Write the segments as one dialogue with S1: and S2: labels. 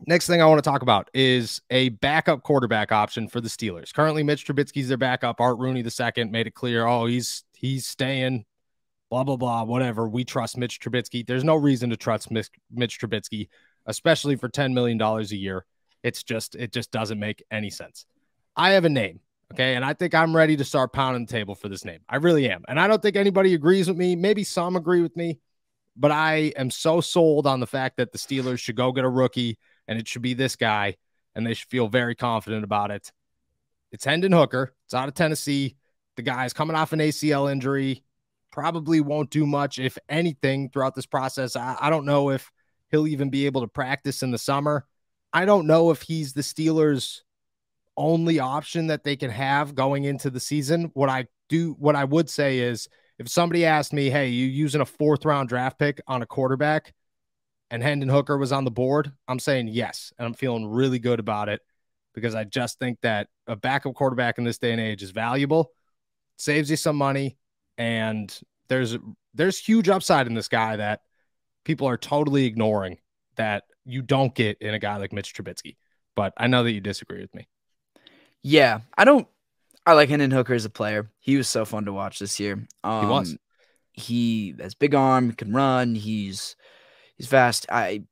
S1: Next thing I want to talk about is a backup quarterback option for the Steelers. Currently, Mitch Trubisky's their backup. Art Rooney II made it clear, oh, he's staying, blah, blah, blah, whatever. We trust Mitch Trubisky. There's no reason to trust Mitch Trubisky, especially for $10 million a year. It just doesn't make any sense. I have a name, okay, and I think I'm ready to start pounding the table for this name. I really am. And I don't think anybody agrees with me. Maybe some agree with me, but I am so sold on the fact that the Steelers should go get a rookie, and it should be this guy, and they should feel very confident about it. It's Hendon Hooker. It's out of Tennessee. The guy's coming off an ACL injury. Probably won't do much, if anything, throughout this process. I don't know if he'll even be able to practice in the summer. I don't know if he's the Steelers' only option that they can have going into the season. What I would say is, if somebody asked me, hey, you using a 4th-round draft pick on a quarterback and Hendon Hooker was on the board, I'm saying yes. And I'm feeling really good about it because I just think that a backup quarterback in this day and age is valuable, saves you some money, and there's huge upside in this guy that people are totally ignoring that you don't get in a guy like Mitch Trubisky. But I know that you disagree with me.
S2: Yeah, I like Hendon Hooker as a player. He was so fun to watch this year.
S1: He was.
S2: He has big arm, can run. He's fast. I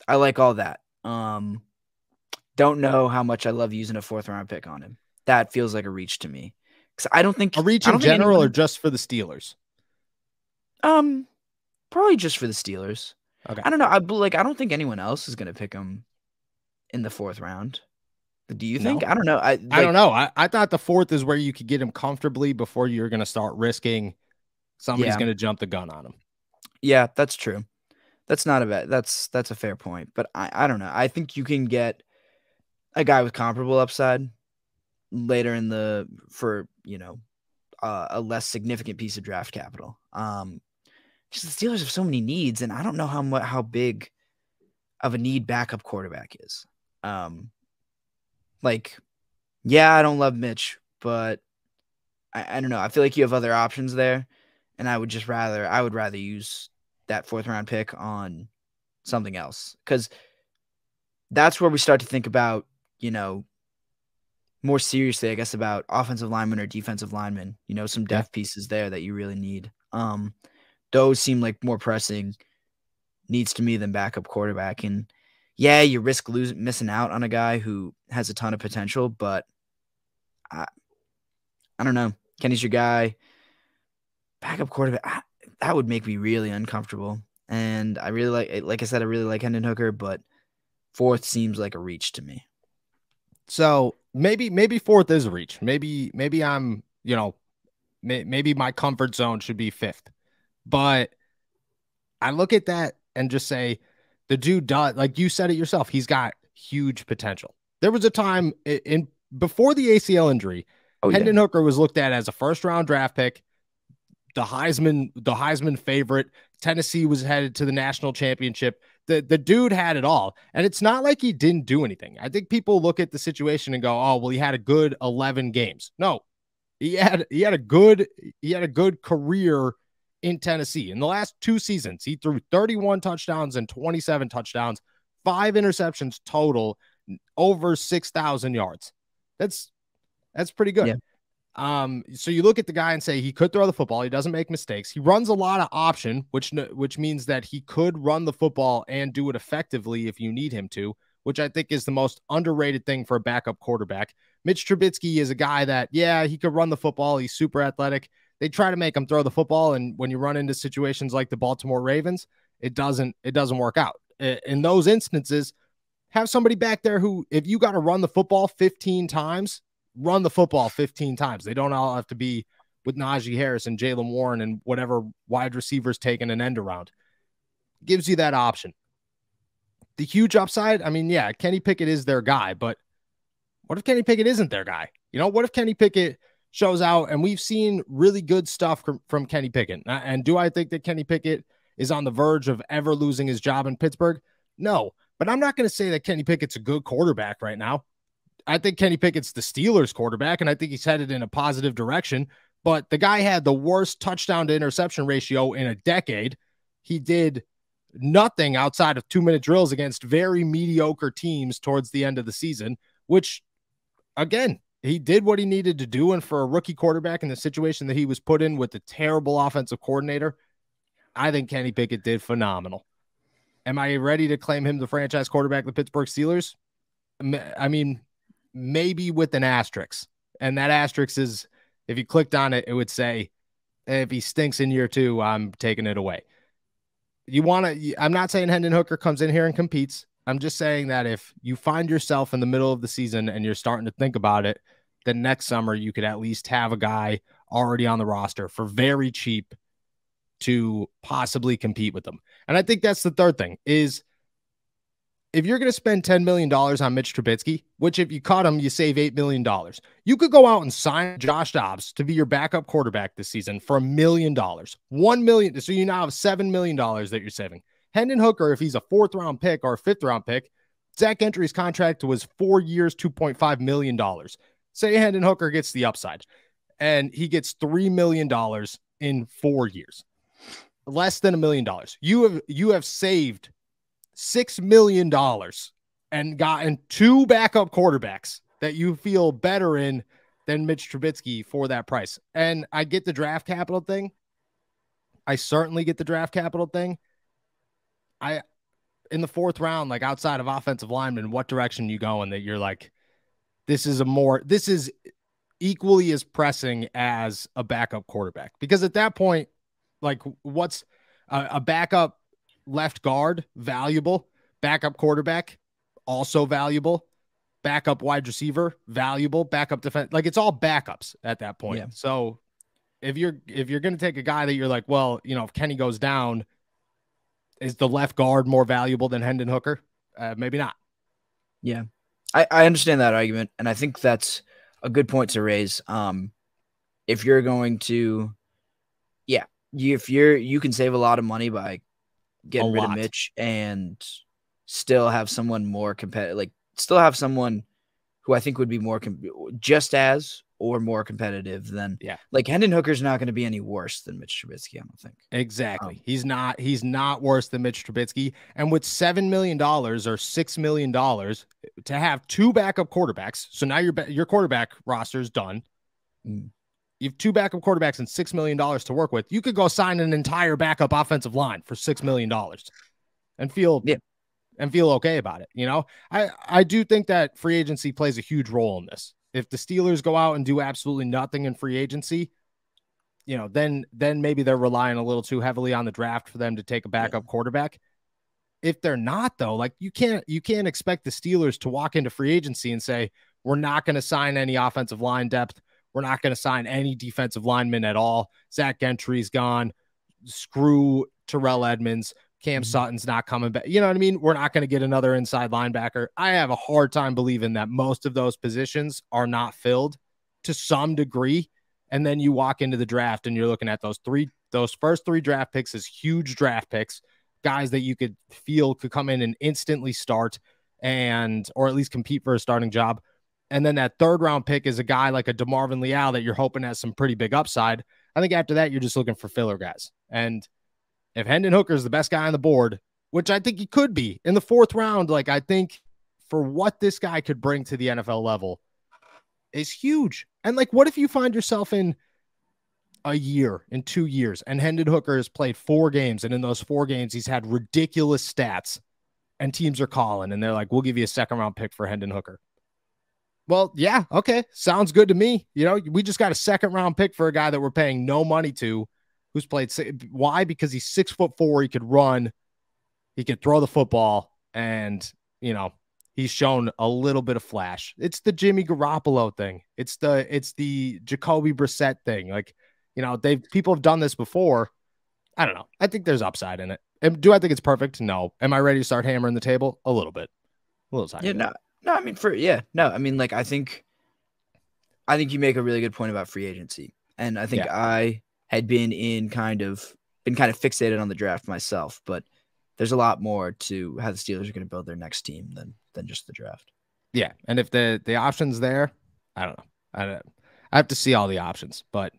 S2: like all that. Don't know how much I love using a 4th-round pick on him. That feels like a reach to me. Because I don't think
S1: a reach in general or just for the Steelers.
S2: Probably just for the Steelers.
S1: Okay.
S2: I don't know. I don't think anyone else is going to pick him in the 4th round. Do you think?
S1: No.
S2: I don't know.
S1: I don't know. I thought the 4th is where you could get him comfortably before you're going to start risking somebody's going to jump the gun on him.
S2: Yeah, that's true. That's not a bad. That's a fair point. But I don't know. I think you can get a guy with comparable upside later in a less significant piece of draft capital. Just the Steelers have so many needs, and I don't know how big of a need backup quarterback is. I don't love Mitch, but I don't know. I feel like you have other options there, and I would rather use that 4th-round pick on something else, because that's where we start to think about, more seriously, I guess, about offensive linemen or defensive linemen. Some depth pieces there that you really need. Those seem like more pressing needs to me than backup quarterback. And yeah, you risk missing out on a guy who has a ton of potential, but I don't know. Kenny's your guy. Backup quarterback, that would make me really uncomfortable. And I really like I said, I really like Hendon Hooker, but 4th seems like a reach to me.
S1: So maybe 4th is a reach. Maybe I'm, maybe my comfort zone should be 5th. But I look at that and just say, the dude does, like you said it yourself, he's got huge potential. There was a time before the ACL injury, Hendon Hooker was looked at as a 1st-round draft pick, the Heisman favorite. Tennessee was headed to the national championship. The dude had it all. And it's not like he didn't do anything. I think people look at the situation and go, oh, well, he had a good 11 games. No, he had a good career in Tennessee. In the last 2 seasons, he threw 31 touchdowns and 27 touchdowns, 5 interceptions total, over 6,000 yards. That's pretty good. Yeah. So you look at the guy and say he could throw the football. He doesn't make mistakes. He runs a lot of option, which means that he could run the football and do it effectively if you need him to, which I think is the most underrated thing for a backup quarterback. Mitch Trubisky is a guy that, he could run the football. He's super athletic. They try to make him throw the football, and when you run into situations like the Baltimore Ravens, it doesn't work out. In those instances, have somebody back there who, if you got to run the football 15 times, run the football 15 times. They don't all have to be with Najee Harris and Jaylen Warren and whatever wide receivers taking an end around. Gives you that option. The huge upside, Kenny Pickett is their guy, but what if Kenny Pickett isn't their guy? What if Kenny Pickett shows out, and we've seen really good stuff from Kenny Pickett? And do I think that Kenny Pickett is on the verge of ever losing his job in Pittsburgh? No, but I'm not going to say that Kenny Pickett's a good quarterback right now. I think Kenny Pickett's the Steelers quarterback, and I think he's headed in a positive direction, but the guy had the worst touchdown to interception ratio in a decade. He did nothing outside of 2-minute drills against very mediocre teams towards the end of the season, which, again, he did what he needed to do. And for a rookie quarterback in the situation that he was put in with the terrible offensive coordinator, I think Kenny Pickett did phenomenal. Am I ready to claim him the franchise quarterback of the Pittsburgh Steelers? I mean, maybe with an asterisk. And that asterisk is, if you clicked on it, it would say, if he stinks in year 2, I'm taking it away. I'm not saying Hendon Hooker comes in here and competes. I'm just saying that if you find yourself in the middle of the season and you're starting to think about it, then next summer you could at least have a guy already on the roster for very cheap to possibly compete with them. And I think that's the third thing is, if you're going to spend $10 million on Mitch Trubisky, which if you cut him, you save $8 million, you could go out and sign Josh Dobbs to be your backup quarterback this season for $1 million. $1 million. So you now have $7 million that you're saving. Hendon Hooker, if he's a 4th-round pick or a 5th-round pick, Zach Gentry's contract was 4 years, $2.5 million. Say Hendon Hooker gets the upside, and he gets $3 million in 4 years. Less than $1 million. You have saved $6 million and gotten 2 backup quarterbacks that you feel better in than Mitch Trubisky for that price. And I get the draft capital thing. I certainly get the draft capital thing. In the 4th round, like outside of offensive linemen, what direction you going that you're like, this is equally as pressing as a backup quarterback? Because at that point, like, what's a backup left guard, valuable. Backup quarterback, also valuable. Backup wide receiver, valuable. Backup defense, like, it's all backups at that point. Yeah. So if you're going to take a guy that you're like, well, if Kenny goes down, is the left guard more valuable than Hendon Hooker? Maybe not.
S2: Yeah, I understand that argument, and I think that's a good point to raise. If you're going to, you can save a lot of money by getting rid of Mitch and still have someone more competitive, like still have someone who I think would be more just as or more competitive than like Hendon Hooker's not going to be any worse than Mitch Trubisky, I don't think.
S1: Exactly. He's not worse than Mitch Trubisky. And with $7 million or $6 million to have 2 backup quarterbacks. So now your quarterback roster is done. You have 2 backup quarterbacks and $6 million to work with. You could go sign an entire backup offensive line for $6 million and feel okay about it. I do think that free agency plays a huge role in this. If the Steelers go out and do absolutely nothing in free agency, then maybe they're relying a little too heavily on the draft for them to take a backup quarterback. If they're not, though, like, you can't expect the Steelers to walk into free agency and say, we're not going to sign any offensive line depth. We're not going to sign any defensive linemen at all. Zach Gentry's gone. Screw Terrell Edmonds. Cam Sutton's not coming back. You know what I mean? We're not going to get another inside linebacker. I have a hard time believing that most of those positions are not filled to some degree. And then you walk into the draft and you're looking at those first 3 draft picks as huge draft picks, guys that you could feel could come in and instantly start or at least compete for a starting job. And then that 3rd round pick is a guy like a DeMarvin Leal that you're hoping has some pretty big upside. I think after that, you're just looking for filler guys. And if Hendon Hooker is the best guy on the board, which I think he could be in the 4th round, like, I think for what this guy could bring to the NFL level is huge. And like, what if you find yourself in a year, in 2 years, and Hendon Hooker has played 4 games, and in those 4 games, he's had ridiculous stats, and teams are calling, and they're like, we'll give you a 2nd round pick for Hendon Hooker. Well, yeah, okay, sounds good to me. We just got a 2nd round pick for a guy that we're paying no money to, who's played. Why? Because he's 6'4", he could run, he could throw the football, and he's shown a little bit of flash. It's the Jimmy Garoppolo thing. It's the Jacoby Brissett thing. Like, people have done this before. I don't know. I think there's upside in it. And do I think it's perfect? No. Am I ready to start hammering the table? A little bit. A little tiny.
S2: Yeah, no, I mean, like, I think you make a really good point about free agency. And I think I had been kind of fixated on the draft myself, but there's a lot more to how the Steelers are going to build their next team than just the draft.
S1: Yeah. And if the option's there, I don't know. I have to see all the options, but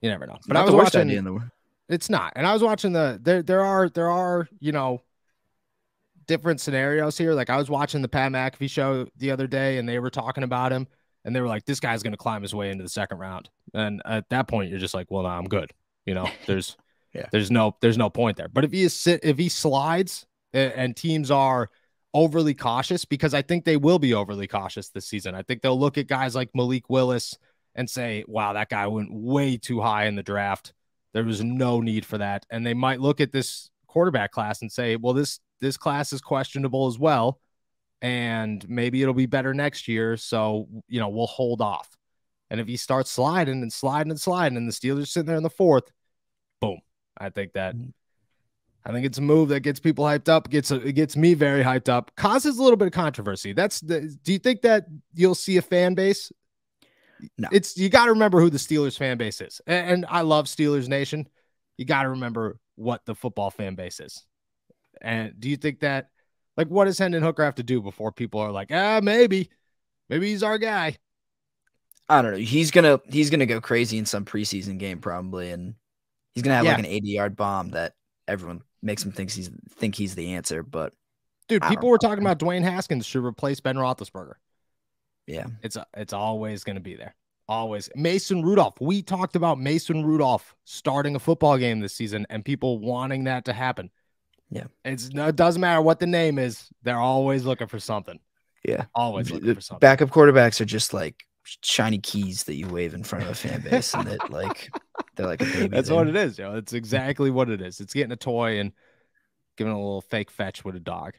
S1: you never know. But I was watching It's not. And I was watching there are, different scenarios here. Like I was watching the Pat McAfee show the other day and they were talking about him and they were like, this guy's going to climb his way into the second round. And at that point, you're just like, well, no, I'm good. There's
S2: Yeah.
S1: there's no point there. But if he slides and teams are overly cautious, because I think they will be overly cautious this season. I think they'll look at guys like Malik Willis and say, wow, that guy went way too high in the draft. There was no need for that. And they might look at this quarterback class and say, well, this class is questionable as well. And maybe it'll be better next year. So, we'll hold off. And if he starts sliding and sliding and sliding and the Steelers sitting there in the fourth, boom. I think it's a move that gets people hyped up, it gets me very hyped up, causes a little bit of controversy. Do you think that you'll see a fan base?
S2: No.
S1: You got to remember who the Steelers fan base is. And I love Steelers Nation. You got to remember what the football fan base is. And do you think that, like, what does Hendon Hooker have to do before people are like, maybe he's our guy?
S2: I don't know. He's gonna go crazy in some preseason game probably, and he's gonna have like an 80-yard bomb that everyone makes him think he's the answer. But
S1: dude, people were talking about Dwayne Haskins should replace Ben Roethlisberger.
S2: Yeah,
S1: it's always going to be there. Always. Mason Rudolph. We talked about Mason Rudolph starting a football game this season and people wanting that to happen.
S2: Yeah.
S1: It doesn't matter what the name is. They're always looking for something.
S2: Yeah.
S1: Always looking for something.
S2: Backup quarterbacks are just like shiny keys that you wave in front of a fan base and that they're like a baby.
S1: That's what it is, It's exactly what it is. It's getting a toy and giving a little fake fetch with a dog.